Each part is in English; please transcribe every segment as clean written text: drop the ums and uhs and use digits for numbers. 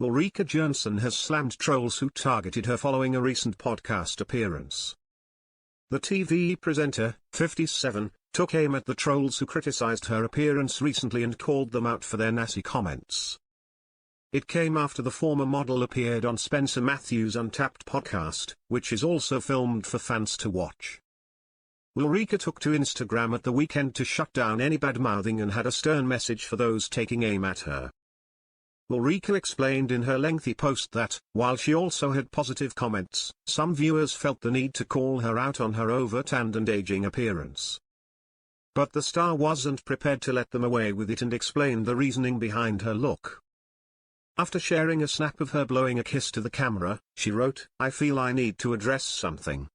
Ulrika Jonsson has slammed trolls who targeted her following a recent podcast appearance. The TV presenter, 57, took aim at the trolls who criticized her appearance recently and called them out for their nasty comments. It came after the former model appeared on Spencer Matthews' Untapped podcast, which is also filmed for fans to watch. Ulrika took to Instagram at the weekend to shut down any bad-mouthing and had a stern message for those taking aim at her. Ulrika explained in her lengthy post that, while she also had positive comments, some viewers felt the need to call her out on her over-tanned and aging appearance. But the star wasn't prepared to let them away with it and explained the reasoning behind her look. After sharing a snap of her blowing a kiss to the camera, she wrote, "I feel I need to address something.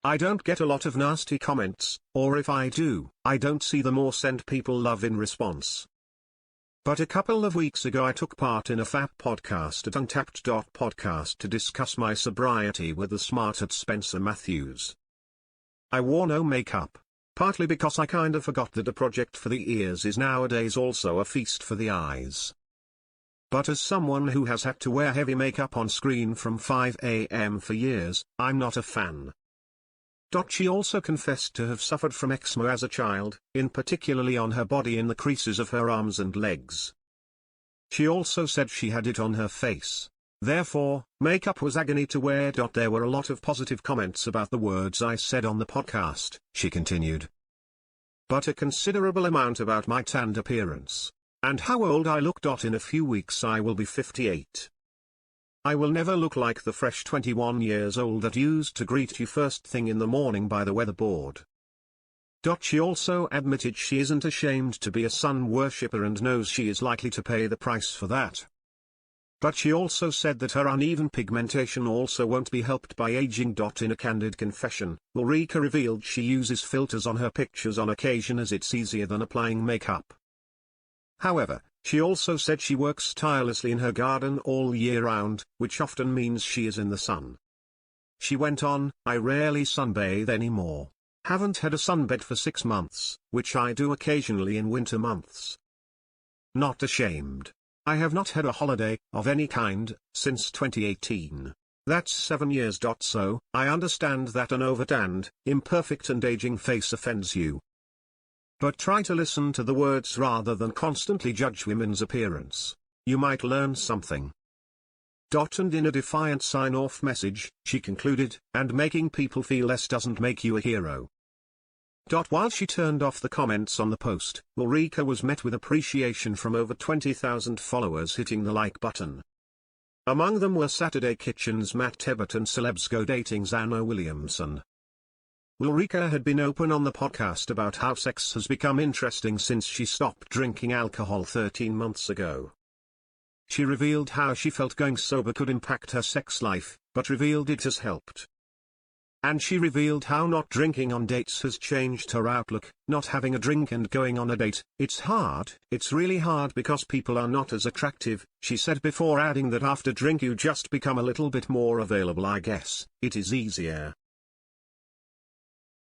I don't get a lot of nasty comments, or if I do, I don't see them or send people love in response. But a couple of weeks ago I took part in a FAP podcast at Untapped.podcast to discuss my sobriety with the smart at Spencer Matthews. I wore no makeup, partly because I kinda forgot that a project for the ears is nowadays also a feast for the eyes. But as someone who has had to wear heavy makeup on screen from 5 a.m. for years, I'm not a fan." She also confessed to have suffered from eczema as a child, in particularly on her body in the creases of her arms and legs. She also said she had it on her face. Therefore, makeup was agony to wear. There were a lot of positive comments about the words I said on the podcast, she continued. But a considerable amount about my tanned appearance, and how old I look. In a few weeks I will be 58. I will never look like the fresh 21 years old that used to greet you first thing in the morning by the weatherboard. She also admitted she isn't ashamed to be a sun worshipper and knows she is likely to pay the price for that. But she also said that her uneven pigmentation also won't be helped by aging. In a candid confession, Ulrika revealed she uses filters on her pictures on occasion as it's easier than applying makeup. However, she also said she works tirelessly in her garden all year round, which often means she is in the sun. She went on, "I rarely sunbathe anymore. Haven't had a sunbed for 6 months, which I do occasionally in winter months. Not ashamed. I have not had a holiday, of any kind, since 2018. That's 7 years. So, I understand that an overtanned, imperfect and aging face offends you. But try to listen to the words rather than constantly judge women's appearance. You might learn something." And in a defiant sign-off message, she concluded, "And making people feel less doesn't make you a hero." While she turned off the comments on the post, Ulrika was met with appreciation from over 20,000 followers hitting the like button. Among them were Saturday Kitchen's Matt Tebbutt and Celebs Go Dating's Anna Williamson. Ulrika had been open on the podcast about how sex has become interesting since she stopped drinking alcohol 13 months ago. She revealed how she felt going sober could impact her sex life, but revealed it has helped. And she revealed how not drinking on dates has changed her outlook. Not having a drink and going on a date, it's hard, it's really hard because people are not as attractive, she said, before adding that after drink you just become a little bit more available. I guess, it is easier.